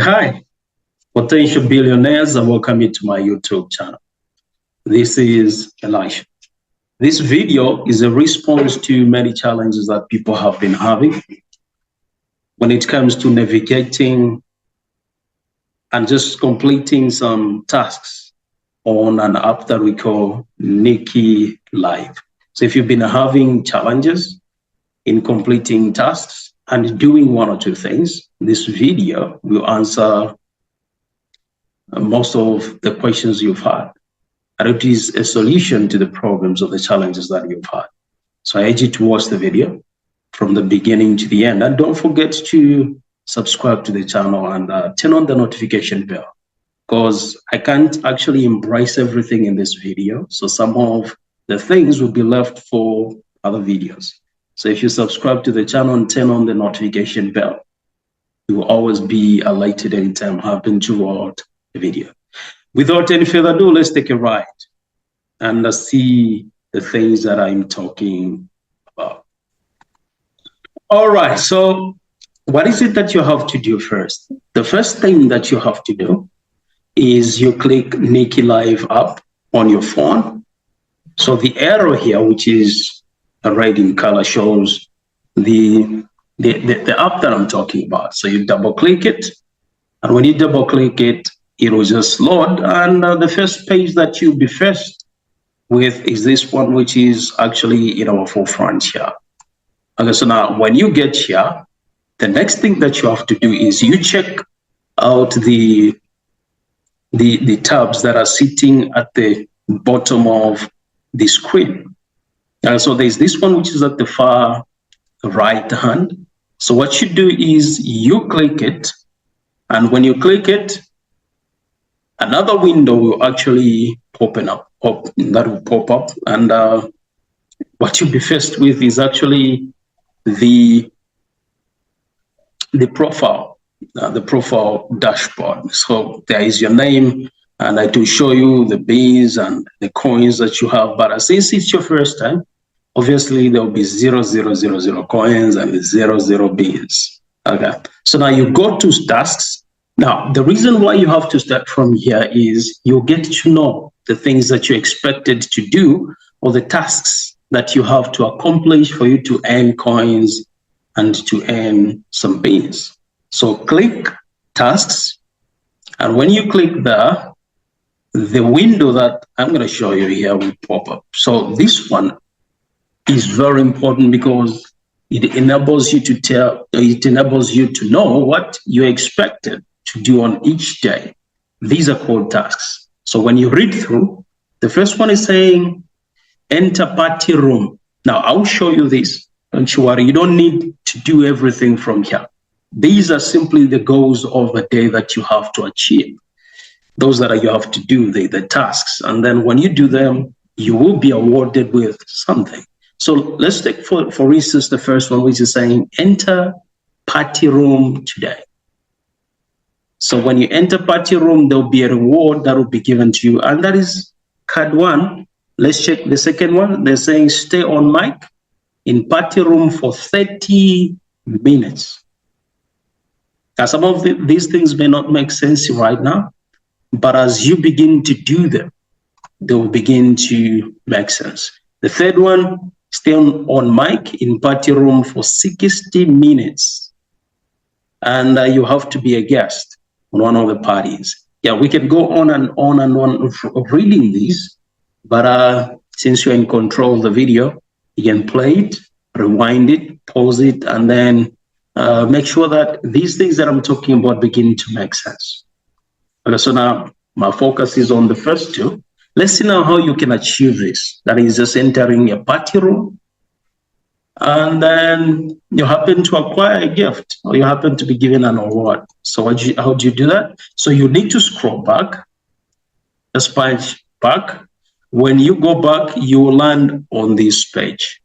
Hi, potential billionaires, and welcome you to my YouTube channel. This is Elisha. This video is a response to many challenges that people have been having when it comes to navigating and just completing some tasks on an app that we call Niki Live. So if you've been having challenges in completing tasks and doing one or two things, this video will answer most of the questions you've had. And it is a solution to the problems or the challenges that you've had. So I urge you to watch the video from the beginning to the end. And don't forget to subscribe to the channel and turn on the notification bell, because I can't actually embrace everything in this video. So some of the things will be left for other videos. So if you subscribe to the channel and turn on the notification bell, you will always be alerted anytime I happen to upload a video. Without any further ado, let's take a ride and see the things that I'm talking about. All right, so what is it that you have to do first? The first thing that you have to do is you click Niki Live app on your phone. So the arrow here, which is red in color, shows the app that I'm talking about. So you double click it, and when you double click it, it will just load. And the first page that you'll be first with is this one, which is actually in our forefront here. Okay, so now when you get here, the next thing that you have to do is you check out the tabs that are sitting at the bottom of the screen. So there's this one, which is at the far right hand. So what you do is you click it, and when you click it, another window will actually open up, that will pop up. And what you'll be faced with is actually the profile dashboard. So there is your name, and I do show you the beans and the coins that you have. But since it's your first time, obviously there will be 0,000 coins and 00 beans. Okay, so now you go to tasks. Now, the reason why you have to start from here is you'll get to know the things that you expected to do, or the tasks that you have to accomplish for you to earn coins and to earn some beans. So click tasks, and when you click there, the window that I'm going to show you here will pop up. So this one is very important because it enables you to know what you expected to do on each day. These are called tasks. So when you read through, the first one is saying enter party room. Now I'll show you this. Don't you worry, you don't need to do everything from here. These are simply the goals of a day that you have to achieve. Those that you have to do, the tasks. And then when you do them, you will be awarded with something. So let's take, for instance, the first one, which is saying enter party room today. So when you enter party room, there'll be a reward that will be given to you. And that is card one. Let's check the second one. They're saying stay on mic in party room for 30 minutes. Now, some of these things may not make sense right now, but as you begin to do them, they will begin to make sense. The third one, stay on mic in party room for 60 minutes. And you have to be a guest on one of the parties. Yeah, we can go on and on and on reading these, but since you're in control of the video, you can play it, rewind it, pause it, and then make sure that these things that I'm talking about begin to make sense. Okay, so now my focus is on the first two. Let's see now how you can achieve this. That is just entering a party room, and then you happen to acquire a gift, or you happen to be given an award. So how do you do that? So you need to scroll back, just punch back. When you go back, you will land on this page,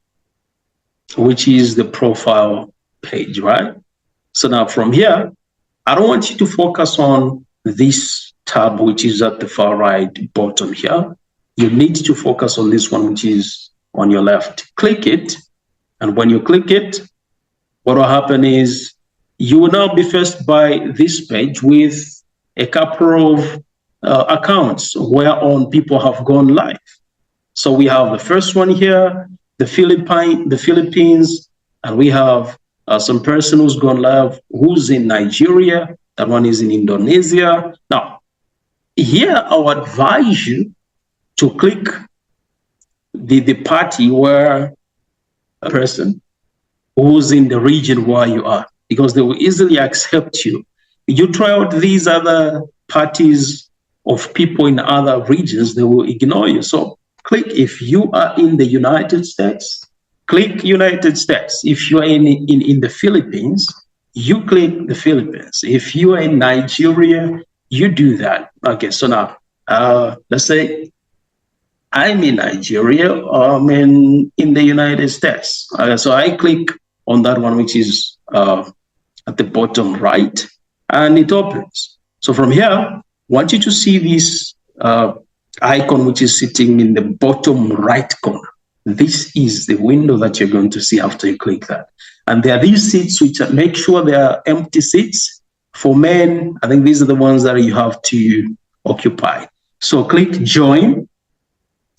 which is the profile page, right? So now from here, I don't want you to focus on this tab, which is at the far right bottom here. You need to focus on this one, which is on your left. Click it. And when you click it, what will happen is you will now be faced by this page with a couple of accounts whereon people have gone live. So we have the first one here, the Philippines, and we have some person who's gone live who's in Nigeria. That one is in Indonesia. Now, here I would advise you to click the party where a person who's in the region where you are, because they will easily accept you. You try out these other parties of people in other regions, they will ignore you. So click if you are in the United States, click United States. If you are in the Philippines, you click the Philippines. If you are in Nigeria, you do that. Okay, so now let's say I'm in Nigeria, I'm in the United States. So I click on that one, which is at the bottom right, and it opens. So from here, I want you to see this icon, which is sitting in the bottom right corner. This is the window that you're going to see after you click that. And there are these seats, which make sure they are empty seats. For men, I think these are the ones that you have to occupy. So click join.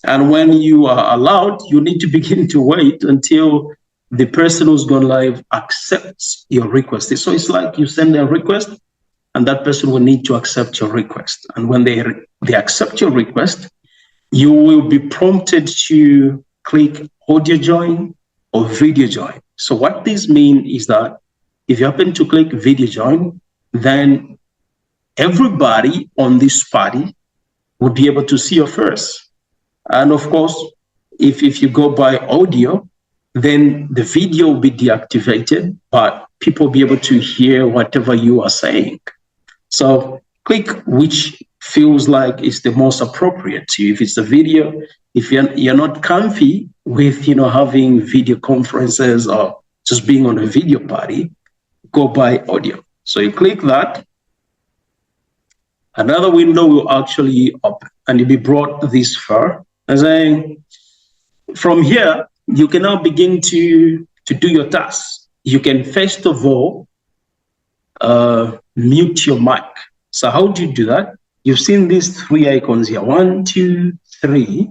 And when you are allowed, you need to begin to wait until the person who's gone live accepts your request. So it's like you send a request and that person will need to accept your request. And when they accept your request, you will be prompted to click audio join or video join. So what this means is that if you happen to click video join, then everybody on this party would be able to see your face. And of course, if you go by audio, then the video will be deactivated, but people will be able to hear whatever you are saying. So click which feels like is the most appropriate to you. If it's a video, if you're not comfy with having video conferences or just being on a video party, go by audio. So you click that. Another window will actually open and you'll be brought this far. As from here, you can now begin to do your tasks. You can first of all mute your mic. So how do you do that? You've seen these three icons here, 1, 2, 3.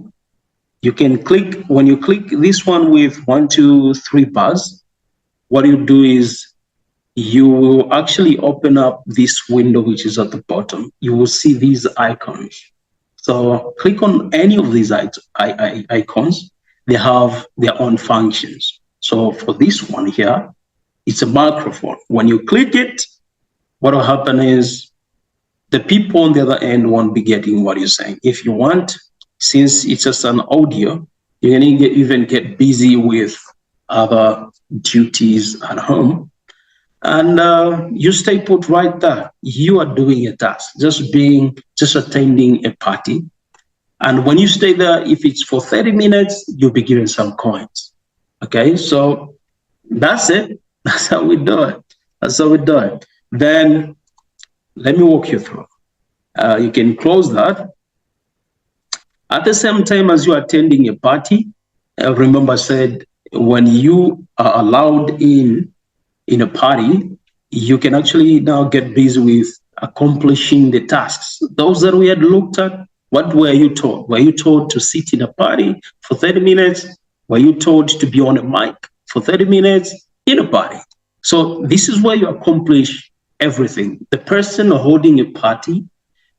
You can click, when you click this one with 1, 2, 3 bars, what you do is you will actually open up this window, which is at the bottom. You will see these icons. So click on any of these icons. They have their own functions. So for this one here, it's a microphone. When you click it, what will happen is the people on the other end won't be getting what you're saying. If you want, since it's just an audio, you can even get busy with other duties at home. And you stay put right there. You are doing a task, just attending a party. And when you stay there, if it's for 30 minutes, you'll be given some coins. Okay, so that's it. That's how we do it. That's how we do it. Then let me walk you through. You can close that. At the same time as you're attending a party, remember I said, when you are allowed in a party, you can actually now get busy with accomplishing the tasks. Those that we had looked at, what were you told? Were you told to sit in a party for 30 minutes? Were you told to be on a mic for 30 minutes in a party? So this is where you accomplish everything. The person holding a party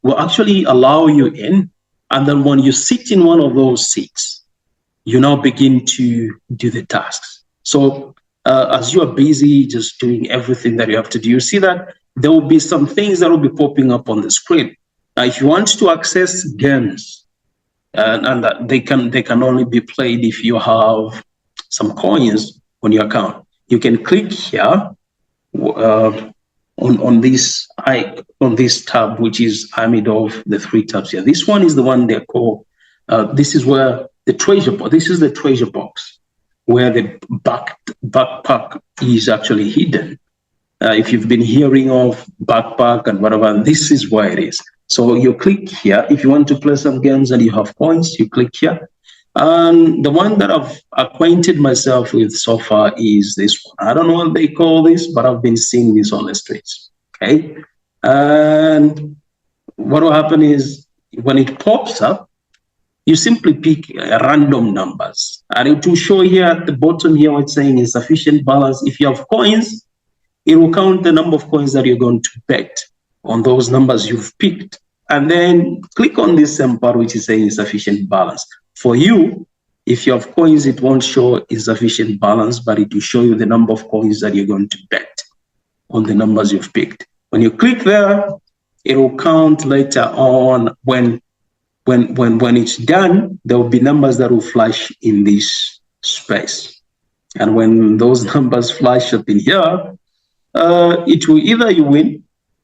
will actually allow you in. And then when you sit in one of those seats, you now begin to do the tasks. So as you are busy just doing everything that you have to do, you see that there will be some things that will be popping up on the screen. Now, if you want to access games, and that they can only be played if you have some coins on your account, you can click here on this tab, which is amid of the 3 tabs here. This one is the one they call. This is where the treasure box. This is the treasure box where the backpack is actually hidden. If you've been hearing of backpack and whatever, this is where it is. So you click here. If you want to play some games and you have coins, you click here. And the one that I've acquainted myself with so far is this one. I don't know what they call this, but I've been seeing this on the streets. Okay. And what will happen is when it pops up, you simply pick random numbers. And it will show here at the bottom here what's saying insufficient balance. If you have coins, it will count the number of coins that you're going to bet on those numbers you've picked. And then click on this same part which is saying insufficient balance. For you, if you have coins, it won't show insufficient balance, but it will show you the number of coins that you're going to bet on the numbers you've picked. When you click there, it will count later on. When it's done, there will be numbers that will flash in this space. And when those numbers flash up in here, it will either you win,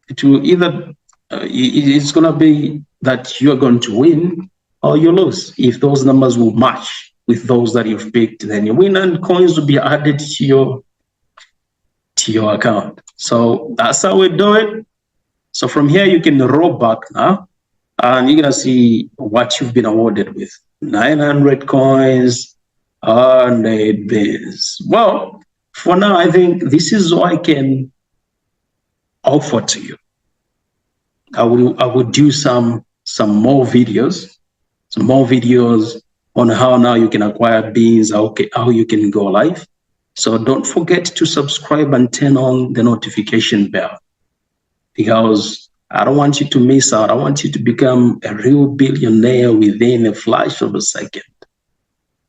it will either it's going to be that you're going to win or you lose. If those numbers will match with those that you've picked, then you win, and coins will be added to your account. So that's how we do it. So from here you can roll back now, and you're gonna see what you've been awarded with. 900 coins and 8 bins. Well, for now, I think this is all I can offer to you. I will do some more videos, on how now you can acquire beans, how you can go live. So don't forget to subscribe and turn on the notification bell, because I don't want you to miss out. I want you to become a real billionaire within a flash of a second.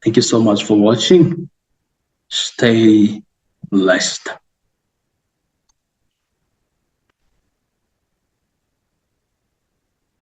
Thank you so much for watching. Stay blessed.